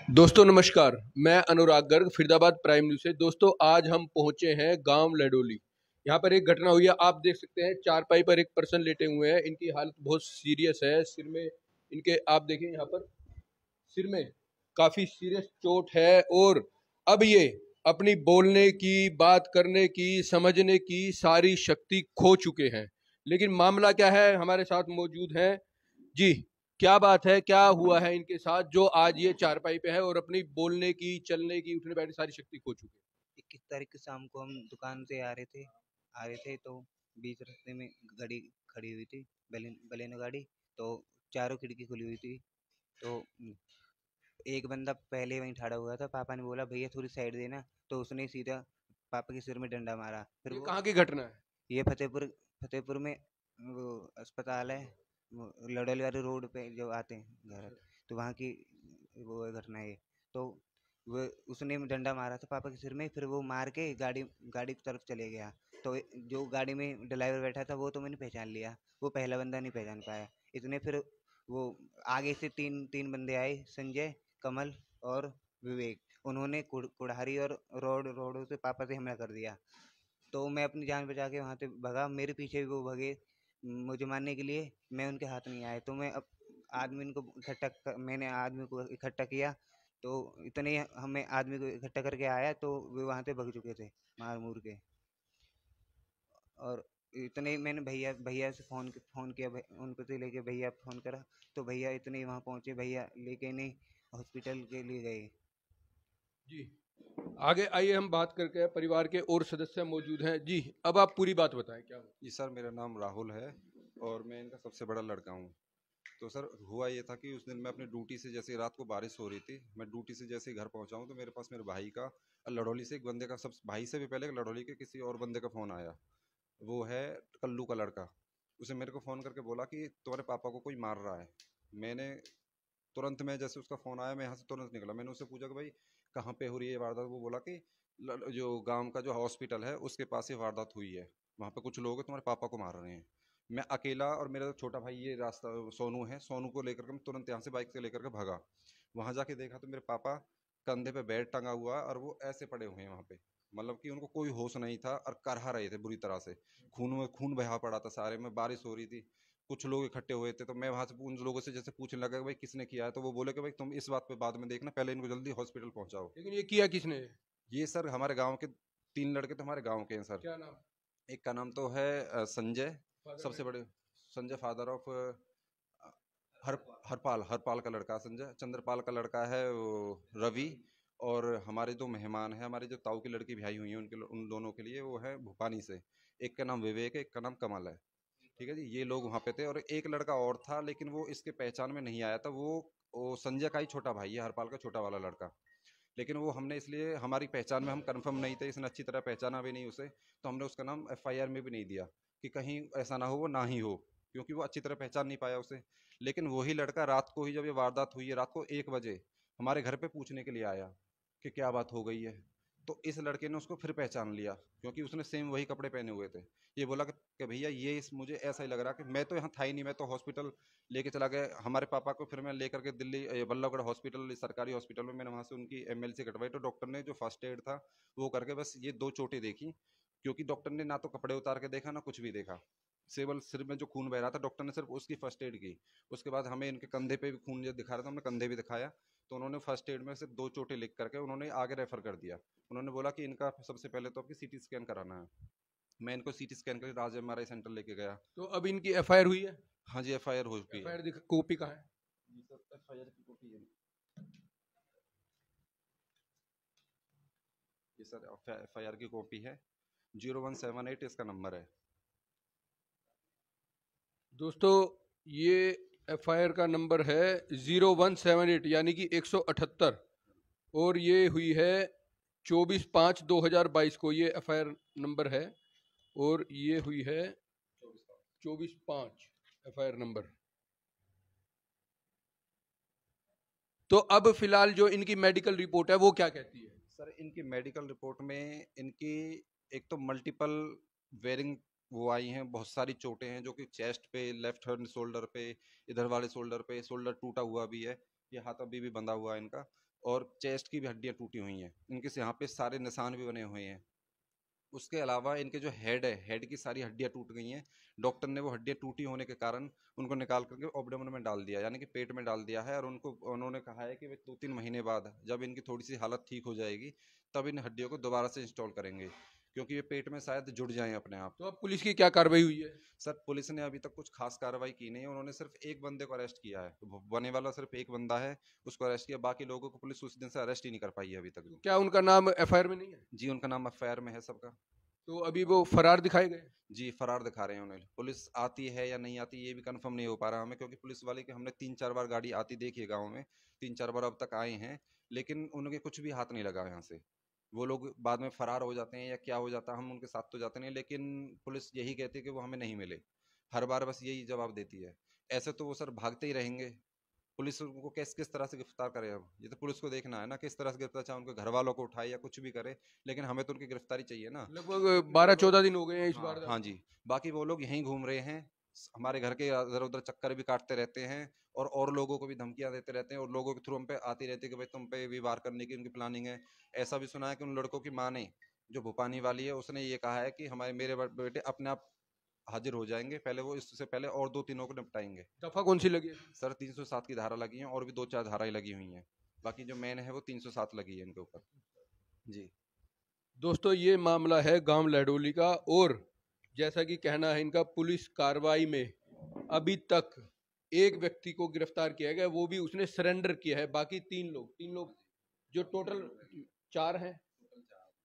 दोस्तों नमस्कार। मैं अनुराग गर्ग फरीदाबाद प्राइम न्यूज़ से। दोस्तों आज हम पहुंचे हैं गांव लडोली। यहाँ पर एक घटना हुई है। आप देख सकते हैं चारपाई पर एक पर्सन लेटे हुए हैं। इनकी हालत बहुत सीरियस है। सिर में इनके आप देखें यहाँ पर सिर में काफी सीरियस चोट है। और अब ये अपनी बोलने की, बात करने की, समझने की सारी शक्ति खो चुके हैं। लेकिन मामला क्या है, हमारे साथ मौजूद हैं जी। क्या बात है, क्या हुआ है इनके साथ जो आज ये चारपाई पे है और अपनी बोलने की, चलने की, उठने बैठने सारी शक्ति खो चुके 21 तारीख को शाम को हम दुकान से आ रहे थे तो बीच रास्ते में गाड़ी खड़ी हुई थी, बलेनो गाड़ी। तो चारों खिड़की खुली हुई थी। तो एक बंदा पहले वहीं खड़ा हुआ था। पापा ने बोला भैया थोड़ी साइड देना, तो उसने सीधा पापा के सिर में डंडा मारा। फिर हैं? ये वो कहाँ की घटना है? ये फतेहपुर में वो अस्पताल है, वो लड़ोली वाले रोड पे जो आते हैं घर, तो वहाँ की वो है घटना है। तो वो उसने डंडा मारा था पापा के सिर में, फिर वो मार के गाड़ी गाड़ी की तरफ चले गया। तो जो गाड़ी में ड्राइवर बैठा था वो तो मैंने पहचान लिया, वो पहला बंदा नहीं पहचान पाया। इतने फिर वो आगे से तीन तीन बंदे आए, संजय, कमल और विवेक। उन्होंने कुड़ारी और रोडों से पापा से हमला कर दिया। तो मैं अपनी जान बचा के वहाँ से भगा, मेरे पीछे भी वो भगे मुझे मारने के लिए। मैं उनके हाथ नहीं आया, तो मैंने आदमी को इकट्ठा किया। तो इतने ही हमें आदमी को इकट्ठा करके आया तो वे वहाँ से भग चुके थे मार मूर के। और इतने ही मैंने भैया भैया से फ़ोन किया, उनको से लेके भैया फ़ोन करा। तो भैया इतने ही वहाँ पहुँचे, भैया लेके नहीं हॉस्पिटल के लिए गए। जी, आगे आइए हम बात करके हैं। परिवार के और सदस्य मौजूद हैं जी। अब आप पूरी बात बताएं क्या हुआ? जी सर, मेरा नाम राहुल है और मैं इनका सबसे बड़ा लड़का हूँ। तो सर हुआ ये था कि उस दिन मैं अपनी ड्यूटी से, जैसे रात को बारिश हो रही थी, मैं ड्यूटी से जैसे ही घर पहुँचा हूँ तो मेरे पास मेरे भाई का लड़ौली से एक बंदे का, सब भाई से भी पहले लड़ौली के किसी और बंदे का फ़ोन आया। वो है कल्लू का लड़का। उसे मेरे को फ़ोन करके बोला कि तुम्हारे पापा को कोई मार रहा है। मैंने तुरंत, मैं जैसे उसका फ़ोन आया मैं यहाँ से तुरंत निकला। मैंने उससे पूछा कि भाई कहाँ पे हो रही है ये वारदात? वो बोला कि जो गांव का जो हॉस्पिटल है उसके पास ही वारदात हुई है, वहाँ पे कुछ लोग हैं तुम्हारे पापा को मार रहे हैं। मैं अकेला और मेरा छोटा भाई, ये रास्ता सोनू है, सोनू को लेकर के मैं तुरंत यहाँ से बाइक से लेकर के भागा। वहाँ जाके देखा तो मेरे पापा कंधे पे बेड टंगा हुआ और वो ऐसे पड़े हुए हैं वहाँ पे। मतलब कि उनको कोई होश नहीं था और करहा रहे थे बुरी तरह से। खून में खून बहा पड़ा था सारे में, बारिश हो रही थी, कुछ लोग इकट्ठे हुए थे। तो मैं वहां से उन लोगों से जैसे पूछने लगा कि भाई किसने किया है, तो वो बोले कि भाई तुम इस बात पे बाद में देखना, पहले इनको जल्दी हॉस्पिटल पहुंचाओ। लेकिन ये किया किसने? ये सर हमारे गांव के तीन लड़के तो हमारे गांव के हैं सर। क्या नाम? एक का नाम तो है संजय, फादर सबसे नेम? बड़े। Sanjay father of her Harpal, Harpal का लड़का संजय। चंद्रपाल का लड़का है वो रवि। और हमारे जो मेहमान हैं, हमारे जो ताऊ की लड़की ब्याही हुई है, उन दोनों के लिए वो है भूपानी से। एक का नाम विवेक है, एक का नाम कमल है। ठीक है जी, ये लोग वहाँ पे थे। और एक लड़का और था लेकिन वो इसके पहचान में नहीं आया था। वो संजय का ही छोटा भाई है, हरपाल का छोटा वाला लड़का। लेकिन वो हमने इसलिए, हमारी पहचान में हम कंफर्म नहीं थे, इसने अच्छी तरह पहचाना भी नहीं उसे, तो हमने उसका नाम एफआईआर में भी नहीं दिया कि कहीं ऐसा ना हो वो ना ही हो, क्योंकि वो अच्छी तरह पहचान नहीं पाया उसे। लेकिन वही लड़का रात को ही, जब ये वारदात हुई है रात को 1 बजे, हमारे घर पे पूछने के लिए आया कि क्या बात हो गई है। तो इस लड़के ने उसको फिर पहचान लिया, क्योंकि उसने सेम वही कपड़े पहने हुए थे। ये बोला कि भैया ये मुझे ऐसा ही लग रहा कि मैं तो यहाँ था ही नहीं, मैं तो हॉस्पिटल लेके चला गया हमारे पापा को। फिर मैं लेकर के दिल्ली बल्लभगढ़ हॉस्पिटल, सरकारी हॉस्पिटल में, मैंने वहाँ से उनकी एमएलसी कटवाई। तो डॉक्टर ने जो फर्स्ट एड था वो करके बस ये 2 चोटें देखी, क्योंकि डॉक्टर ने ना तो कपड़े उतार के देखा ना कुछ भी देखा। केवल सिर में जो खून बह रहा था, डॉक्टर ने सिर्फ उसकी फर्स्ट एड की। उसके बाद हमें इनके कंधे पे भी खून जो दिखा रहा था, हमने कंधे भी दिखाया। तो उन्होंने फर्स्ट एड में सिर्फ 2 चोटें लिख करके उन्होंने आगे रेफर कर दिया। उन्होंने बोला कि इनका सबसे पहले तो आपकी सीटी स्कैन कराना है। मैं इनको सीटी स्कैन के लिए राज एमआरआई सेंटर लेके गया। तो अब इनकी एफआईआर हुई है? हाँ जी, एफआईआर हो चुकी है। एफआईआर दिखा, कॉपी कहाँ है? जी सर, एफआईआर की कॉपी है। ये सर एफआईआर की कॉपी है, 0178 इसका नंबर है। दोस्तों ये एफआईआर का नंबर है 0178 यानी कि 178। और ये हुई है 24/5/2022 को, ये एफआईआर नंबर है। और ये हुई है 24/5 एफआईआर नंबर। तो अब फिलहाल जो इनकी मेडिकल रिपोर्ट है वो क्या कहती है? सर इनकी मेडिकल रिपोर्ट में इनकी एक तो मल्टीपल वेरिंग वो आई हैं, बहुत सारी चोटें हैं, जो कि चेस्ट पे, लेफ्ट हैंड शोल्डर पे, इधर वाले शोल्डर पे, शोल्डर टूटा हुआ भी है, ये हाथ अभी भी बंधा हुआ है इनका। और चेस्ट की भी हड्डियां टूटी हुई हैं। इनके यहाँ पे सारे निशान भी बने हुए हैं। उसके अलावा इनके जो हेड है, हेड की सारी हड्डियां टूट गई हैं। डॉक्टर ने वो हड्डियां टूटी होने के कारण उनको निकाल करके ओब्डोमेन में डाल दिया, यानी कि पेट में डाल दिया है। और उनको उन्होंने कहा है कि वे 2-3 महीने बाद जब इनकी थोड़ी सी हालत ठीक हो जाएगी तब इन हड्डियों को दोबारा से इंस्टॉल करेंगे, क्योंकि ये पेट में शायद जुड़ जाएं अपने आप। तो अब पुलिस की क्या कार्रवाई हुई है? सर पुलिस ने अभी तक कुछ खास कार्रवाई की नहीं है। उन्होंने सिर्फ एक बंदे को अरेस्ट किया है, बने वाला सिर्फ एक बंदा है, उसको अरेस्ट किया। बाकी लोगों को पुलिस उस दिन से अरेस्ट ही नहीं कर पाई है अभी तक। क्या उनका नाम एफआईआर में नहीं है? जी, उनका नाम एफआईआर में है सबका। तो अभी वो फरार दिखाए गए? जी, फरार दिखा रहे हैं उन्हें। पुलिस आती है या नहीं आती ये भी कंफर्म नहीं हो पा रहा हमें, क्योंकि पुलिस वाले के हमने 3-4 बार गाड़ी आती देखी है गाँव में, 3-4 बार अब तक आए हैं, लेकिन उनके कुछ भी हाथ नहीं लगा यहाँ से। वो लोग बाद में फरार हो जाते हैं या क्या हो जाता है, हम उनके साथ तो जाते नहीं, लेकिन पुलिस यही कहती है कि वो हमें नहीं मिले। हर बार बस यही जवाब देती है। ऐसे तो वो सर भागते ही रहेंगे। पुलिस उनको किस तरह से गिरफ्तार करे? अब ये तो पुलिस को देखना है ना किस तरह से गिरफ्तार, चाहे उनके घर वालों को उठाए या कुछ भी करे, लेकिन हमें तो उनकी गिरफ्तारी चाहिए ना। लगभग 12-14 दिन हो गए हैं इस बार। हाँ जी। बाकी वो लोग यहीं घूम रहे हैं, हमारे घर के इधर उधर चक्कर भी काटते रहते हैं और लोगों को भी धमकियां देते रहते हैं, और लोगों के थ्रू हम पे आती रहती है कि भाई तुम पे भी वार करने की उनकी प्लानिंग है। ऐसा भी सुना है कि उन लड़कों की माँ ने, जो भूपानी वाली है, उसने ये कहा है कि हमारे मेरे बेटे अपने आप हाजिर हो जाएंगे, पहले वो इससे पहले और 2-3 को निपटाएंगे। दफा कौन सी लगी है? सर 307 की धारा लगी है, और भी 2-4 धाराएं लगी हुई हैं। बाकी जो मेन है वो 307 लगी है इनके ऊपर। जी दोस्तों ये मामला है गांव लहडोली का, और जैसा कि कहना है इनका, पुलिस कार्रवाई में अभी तक एक व्यक्ति को गिरफ्तार किया गया, वो भी उसने सरेंडर किया है। बाकी तीन लोग जो टोटल 4 हैं,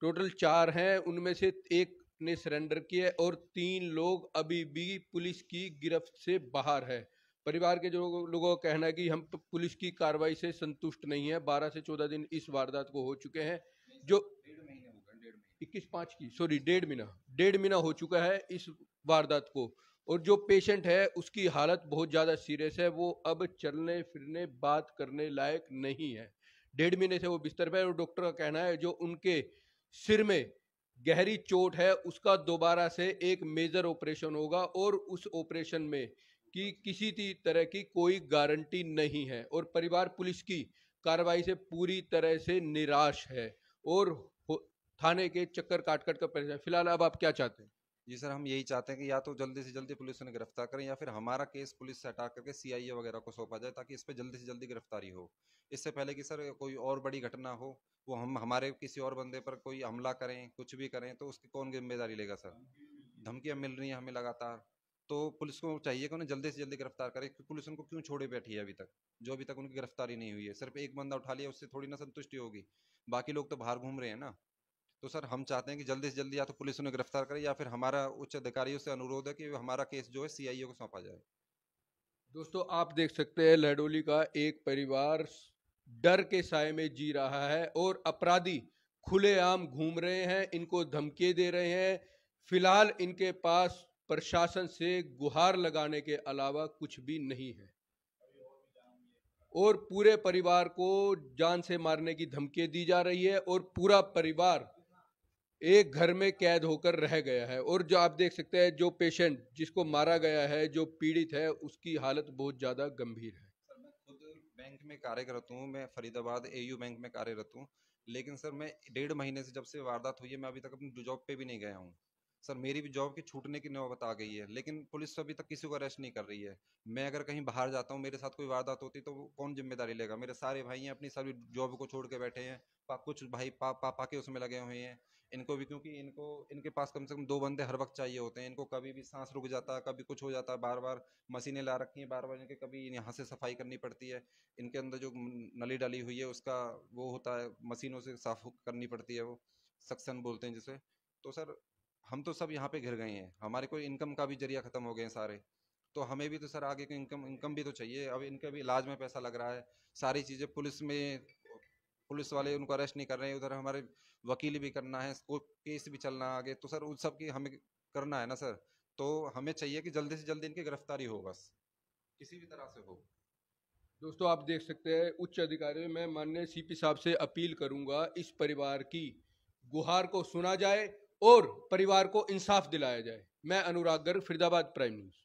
टोटल 4 हैं, उनमें से एक ने सरेंडर किया है और 3 लोग अभी भी पुलिस की गिरफ्त से बाहर है। परिवार के जो लोगों का कहना है कि हम पुलिस की कार्रवाई से संतुष्ट नहीं है। 12 से 14 दिन इस वारदात को हो चुके हैं, जो 21/5 की, सॉरी 1.5 महीना हो चुका है इस वारदात को। और जो पेशेंट है उसकी हालत बहुत ज़्यादा सीरियस है, वो अब चलने फिरने बात करने लायक नहीं है। 1.5 महीने से वो बिस्तर पे है, और डॉक्टर का कहना है जो उनके सिर में गहरी चोट है उसका दोबारा से एक मेजर ऑपरेशन होगा, और उस ऑपरेशन में कि किसी तरह की कोई गारंटी नहीं है। और परिवार पुलिस की कार्रवाई से पूरी तरह से निराश है और थाने के चक्कर काट कर परेशान। फिलहाल अब आप क्या चाहते हैं? जी सर, हम यही चाहते हैं कि या तो जल्दी से जल्दी पुलिस उन्हें गिरफ्तार करें, या फिर हमारा केस पुलिस से हटा करके सीआईए वगैरह को सौंपा जाए, ताकि इस पे जल्दी से जल्दी गिरफ्तारी हो। इससे पहले कि सर कोई और बड़ी घटना हो, वो हम हमारे किसी और बंदे पर कोई हमला करें, कुछ भी करें, तो उसकी कौन जिम्मेदारी लेगा सर? धमकियां मिल रही हैं हमें लगातार। तो पुलिस को चाहिए कि उन्हें जल्दी से जल्दी गिरफ्तार करे, कि पुलिस उनको क्यों छोड़े बैठी है अभी तक, जो अभी तक उनकी गिरफ्तारी नहीं हुई है। सिर्फ एक बंदा उठा लिया उससे थोड़ी ना संतुष्टि होगी, बाकी लोग तो बाहर घूम रहे हैं ना। तो सर हम चाहते हैं कि जल्दी से जल्दी या तो पुलिस उन्हें गिरफ्तार करे, या फिर हमारा उच्च अधिकारियों से अनुरोध है कि हमारा केस जो है सीआईए को सौंपा जाए। दोस्तों आप देख सकते हैं लहडोली का एक परिवार डर के साए में जी रहा है, और अपराधी खुलेआम घूम रहे हैं, इनको धमकी दे रहे हैं। फिलहाल इनके पास प्रशासन से गुहार लगाने के अलावा कुछ भी नहीं है, और पूरे परिवार को जान से मारने की धमकी दी जा रही है, और पूरा परिवार एक घर में कैद होकर रह गया है। और जो आप देख सकते हैं, जो पेशेंट जिसको मारा गया है, जो पीड़ित है, उसकी हालत बहुत ज़्यादा गंभीर है। सर मैं खुद बैंक में कार्यरत हूँ, मैं फरीदाबाद एयू बैंक में कार्यरत हूँ, लेकिन सर मैं 1.5 महीने से जब से वारदात हुई है मैं अभी तक अपनी जॉब पे भी नहीं गया हूँ। सर मेरी भी जॉब की छूटने की नौबत आ गई है, लेकिन पुलिस अभी तक किसी को अरेस्ट नहीं कर रही है। मैं अगर कहीं बाहर जाता हूँ, मेरे साथ कोई वारदात होती तो वो कौन जिम्मेदारी लेगा? मेरे सारे भाई हैं अपनी सारी जॉब को छोड़ के बैठे हैं, कुछ भाई पापा के उसमें लगे हुए हैं। इनको भी, क्योंकि इनको इनके पास कम से कम 2 बंदे हर वक्त चाहिए होते हैं। इनको कभी भी सांस रुक जाता है, कभी कुछ हो जाता है, बार बार मशीनें ला रखी हैं, बार बार इनके कभी यहाँ से सफाई करनी पड़ती है, इनके अंदर जो नली डाली हुई है उसका वो होता है, मशीनों से साफ करनी पड़ती है, वो सक्शन बोलते हैं जिसे। तो सर हम तो सब यहाँ पे घिर गए हैं, हमारे कोई इनकम का भी जरिया खत्म हो गए हैं सारे। तो हमें भी तो सर आगे की इनकम भी तो चाहिए। अब इनके भी इलाज में पैसा लग रहा है, सारी चीज़ें पुलिस वाले उनको अरेस्ट नहीं कर रहे हैं, उधर हमारे वकील भी करना है, कोई केस भी चलना है आगे, तो सर उन सब की हमें करना है ना सर। तो हमें चाहिए कि जल्दी से जल्दी इनकी गिरफ्तारी हो, बस किसी भी तरह से हो। दोस्तों आप देख सकते हैं, उच्च अधिकारियों में माननीय सीपी साहब से अपील करूंगा, इस परिवार की गुहार को सुना जाए और परिवार को इंसाफ दिलाया जाए। मैं अनुराग गर्ग, फरीदाबाद प्राइम न्यूज़।